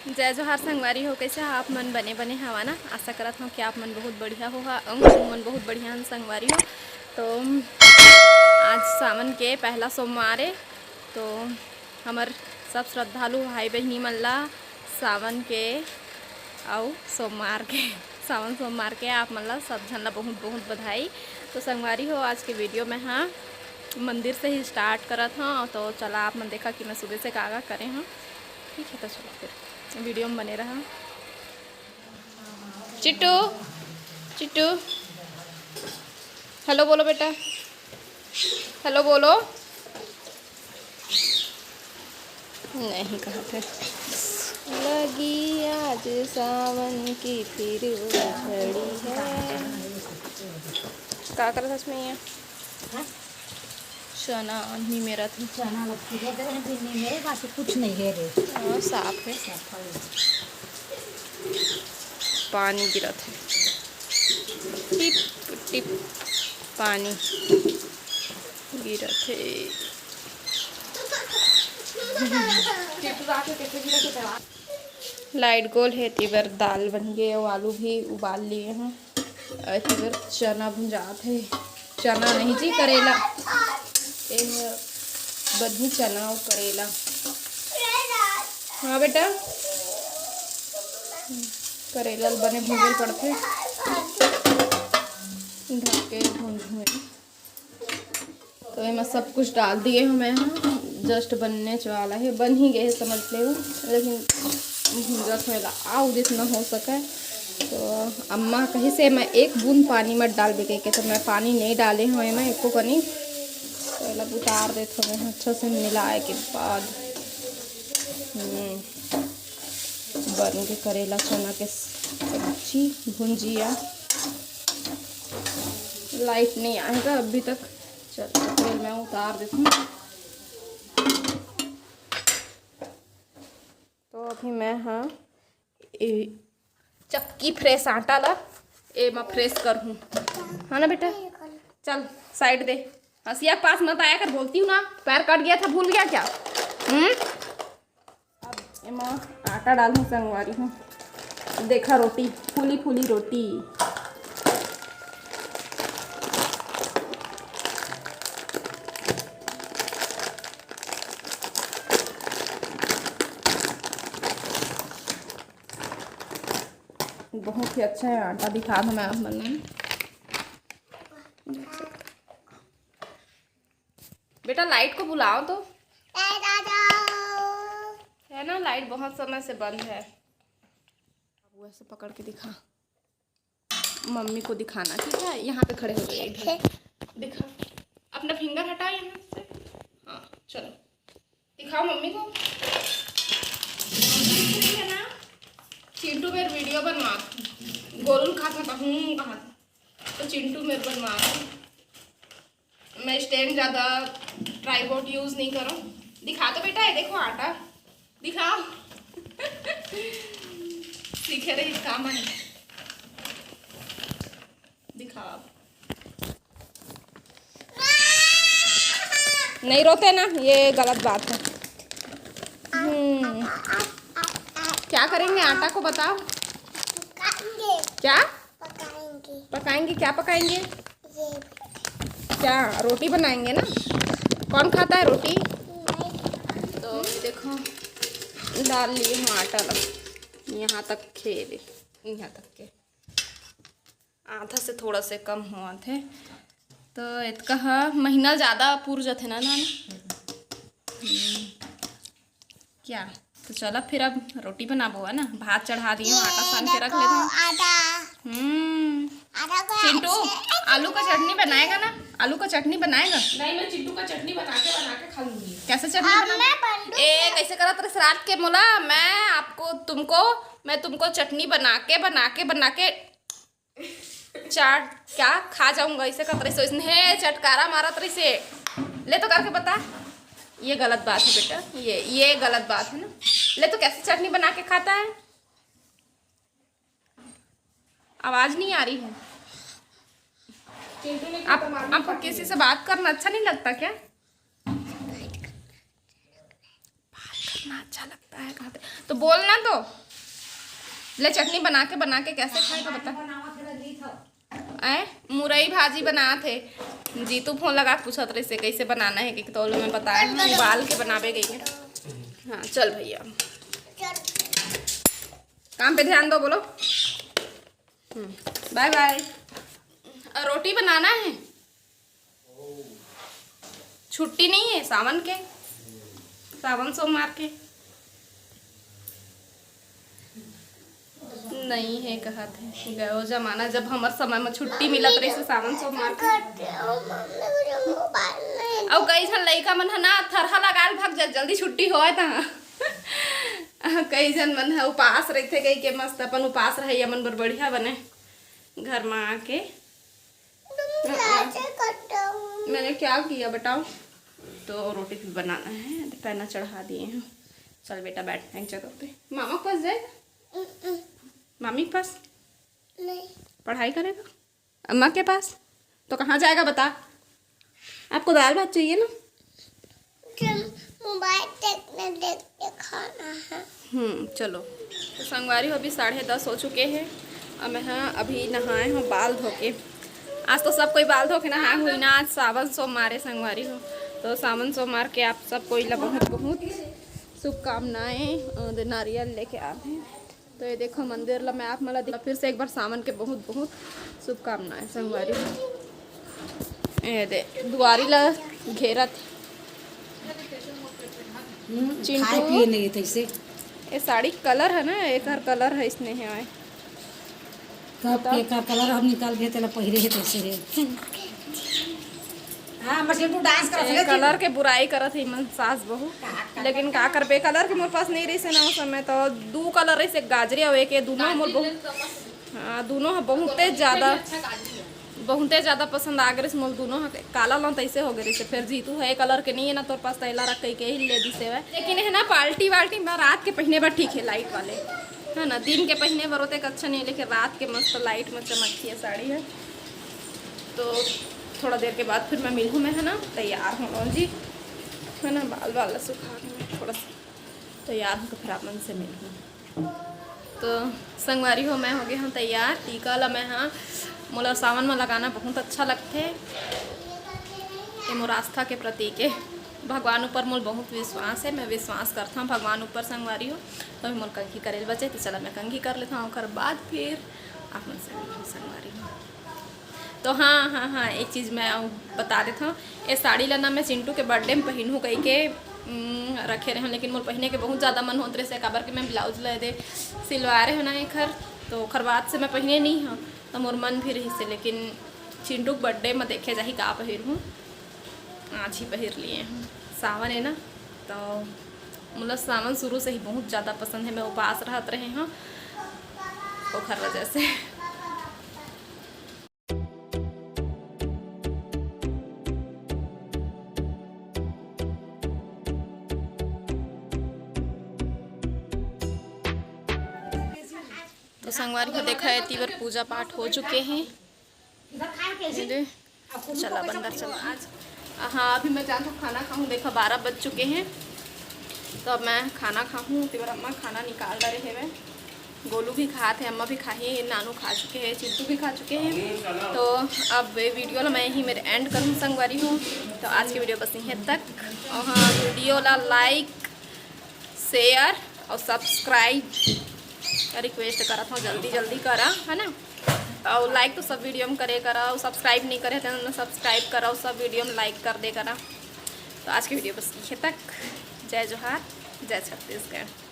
जय जोहार संगवारी हो। कैसे आप मन बने हवा ना। आशा करत हूँ कि आप मन बहुत बढ़िया हो। मन बहुत बढ़िया संगवारी हो। तो आज सावन के पहला सोमवार है। तो हमार सब श्रद्धालु भाई बहनी मन ला सावन के और सोमवार के सावन सोमवार के आप मन ला सब झन ला बहुत बहुत बधाई। तो संगवारी हो, आज के वीडियो में हाँ मंदिर से ही स्टार्ट करत हूँ। तो चला आप मन देखा कि मैं सुबह से का करे हूँ। ठीक है, तो चलो फिर वीडियो में बने रहा। चिट्टू चिट्टू हेलो बोलो बेटा, हेलो बोलो। नहीं कहा थे। लगी आज सावन की फिर वो घड़ी है। क्या कर था इसमें ये चना नहीं मेरा था। चना लगती है नहीं मेरे पास कुछ नहीं है रे। हाँ साफ है। पानी गिरा था, टिप टिप पानी गिरा थे। लाइट गोल है। तिबर दाल बन गए और आलू भी उबाल लिए हैं। तिबर चना भुंजात है। चना नहीं जी, करेला बनी चना और करेला। हाँ बेटा, करेला बने भूंगे पड़ते ढके भूंगे। तो इसमें सब कुछ डाल दिए हमें। हाँ जस्ट बनने वाला है, बन ही गए समझ ले, लेकिन भूंजा थोड़ा आओ जितना हो सके। तो अम्मा कहीं से मैं एक बूंद पानी मत डाल भी के, तो मैं पानी नहीं डाले हुए मैं एको कनी। पहले उतार देते हमें अच्छा से मिलाए के बाद बन के करेला चना के सब्जी भुंजिया। लाइट नहीं आएगा अभी तक। चल फिर मैं उतार देती हूँ। तो अभी मैं हाँ चक्की फ्रेश आटा ला ए मैं फ्रेश कर हूँ, हाँ ना बेटा। चल साइड दे, हसिया के पास मत आया कर, बोलती हूँ ना। पैर कट गया था, भूल गया क्या? अब एमा आटा डालूँ संगवारी हूँ। देखा रोटी फूली फूली रोटी। बहुत ही अच्छा है आटा। दिखा दो मैं आप बनने। बेटा लाइट को बुलाओ तो। है ना, लाइट बहुत समय से बंद है। अब ऐसे पकड़ के दिखा, मम्मी को दिखाना ठीक है। यहाँ पे खड़े हो गए, दिखा अपना फिंगर हटा यहाँ से। हाँ चलो दिखाओ मम्मी को। है ना चिंटू मेरे वीडियो बनवा, गोलू खाता था कहा तो चिंटू मेरे बनवा। मैं स्टैंड ज़्यादा ट्राइपॉड यूज़ नहीं करूँ। दिखा दो बेटा, ये देखो आटा दिखाओ। सीखे रही काम है, दिखाओ। नहीं रोते ना, ये गलत बात है। क्या करेंगे आटा को बताओ। क्या पकाएंगे? क्या पकाएंगे? क्या रोटी बनाएंगे ना? कौन खाता है रोटी? तो देखो डाल लिए हम आटा लग यहाँ तक खेल, यहाँ तक के आधा से थोड़ा से कम हुआ थे। तो इतका महीना ज़्यादा पूर जाते ना ना। क्या तो चलो फिर अब रोटी बनाबो है ना। भात चढ़ा दिए, आटा सान के रख लेते हैं। चिंटू आलू का चटनी बनाएगा ना? आलू का चटनी बनाएगा? नहीं, मैं चिंटू का चटनी बना के खा लूंगी। कैसे चटनी ए कैसे करा तेरे रात के मोला? मैं तुमको चटनी बना के चाट क्या खा जाऊंगा। इसे कतरे से इसने चटकारा मारा तरी से ले तो करके बता। ये गलत बात है बेटा, ये गलत बात है ना। ले तो कैसे चटनी बना के खाता है? आवाज नहीं आ रही है। आपको किसी से बात करना अच्छा नहीं लगता क्या? कितना अच्छा लगता है खाते। तो बोलना तो ले चटनी बना के कैसे खाएगा बता। ऐ मुरई भाजी बना थे। जीतू फोन लगा पूछत रही से कैसे बनाना है कि तो मैं बताया हूँ उबाल के बनावे गई है। हाँ चल भैया काम पे ध्यान दो बोलो। Bye bye. रोटी बनाना है, छुट्टी नहीं है सावन के, सावन सोमवार के नहीं है कहा थे। गयो जमाना जब हमार समय में छुट्टी मिलत रही से सावन सोमवार के। और कई जन लड़का मन है ना थरहा लगाल भाग जा जल्दी छुट्टी होए ता कई जन मन है उपास रहते गई के मस्त अपन उपास रहे अमन बर बढ़िया बने घर में आके। मैंने क्या किया बताओ। तो रोटी भी बनाना है, पैना चढ़ा दिए हैं। चल बेटा बैठ थैंक जगह पे। मामा के पास जाएगा? मामी के पास नहीं। पढ़ाई करेगा? अम्मा के पास? तो कहाँ जाएगा बता। आपको दाल भात चाहिए ना? मोबाइल देखते खाना है। चलो। तो संगवारी हो अभी 10:30 हो चुके हैं और मैं हाँ अभी नहाए हूँ बाल धो के। आज तो सब कोई बाल धो के नहाए हुई ना, आज सावन सोमवार है संगवारी हो। तो सावन सोमवार के आप सब कोई ला बहुत बहुत शुभकामनाएं और नारियल लेके आते हैं। तो ये देखो मंदिर ला मैं आप मला दिखा फिर से एक बार सावन के बहुत बहुत शुभकामनाएं संगवारी हो। ये दे दुआरी ला घेरत खाए पिए नहीं तैसे। ये साड़ी कलर है ना, एक हर कलर है इसने है आए कब के का कलर हम निकाल के तेला पहिरे है तैसे है। हां मशीन को डांस कर सके कलर के बुराई करत है मन सास बहू, लेकिन का करबे कलर के मोर पास नहीं रही से ना उस समय। तो दो कलर रही से गाजरी और एक दोनों मोर बहुत हाँ दोनों बहुते ज़्यादा पसंद आ गए मोल दोनों काला लो तैसे हो गए से। फिर जीतू है कलर के नहीं है ना तोर पास तैला रख के ही ले दी से। लेकिन है ना पार्टी वाल्टी में रात के पहने बार ठीक है लाइट वाले है ना, दिन के पहने बार होते अच्छा नहीं है, लेकिन रात के मस्त लाइट में चमकती है साड़ी है। तो थोड़ा देर के बाद फिर मैं मिलूँ मैं है ना तैयार हूँ जी है ना, बाल बाल सुखा के थोड़ा सा तैयार हूँ तो फिर आप मन से मिलूँ। तो संगवारी हो मैं हो गई हूँ तैयार। टीका ला मैं हाँ मोला सावन में लगाना बहुत अच्छा लगते। ये मोर आस्था के प्रतीक है, भगवान ऊपर मोल बहुत विश्वास है, मैं विश्वास करता हूँ भगवान ऊपर संगवारी हो। तो मोल कंघी करे बचे तो चला मैं कंघी कर लेता हूँ और बाद फिर आप मन से संगवारी हो। तो हाँ एक चीज़ मैं बता देता हूँ, ये साड़ी लाना मैं चिंटू के बर्थडे में पहनूँ कही के रखे रहे हैं, लेकिन मोर पहने के बहुत ज़्यादा मन होते रहे काबर के मैं ब्लाउज ले दे सिलवा रहे हो ना एक खर तो खरबात से मैं पहने नहीं हूँ तो मोर मन भी रही से। लेकिन चिंटू के बर्थडे में देखे जाही का पहिर हूँ, आज ही पहिर लिए हूँ। सावन है ना तो मतलब सावन शुरू से ही बहुत ज़्यादा पसंद है, मैं उपास रहत रहे हूँ ओखर वजह से। तो संगवारी को देखा है तीवर पूजा पाठ हो चुके हैं। चला बंदर चला आज हाँ अभी मैं जाता हूँ खाना खाऊँ। देखो 12 बज चुके हैं तो अब मैं खाना खाऊँ। तीवर अम्मा खाना निकाल रहे हैं, गोलू भी खा थे, अम्मा भी खाई, नानू खा चुके हैं, चिंटू भी खा चुके हैं। तो अब वीडियो ला मैं ही मेरे एंड करूँ संगवारी हूँ। तो आज की वीडियो बस यहीं तक। और हाँ वीडियो ला लाइक शेयर और सब्सक्राइब रिक्वेस्ट करा था जल्दी करा है ना। और लाइक तो सब वीडियो में करे करा और सब्सक्राइब नहीं करे तो सब्सक्राइब करा और सब वीडियो में लाइक कर दे करा। तो आज की वीडियो बस ये तक। जय जोहार, जय छत्तीसगढ़।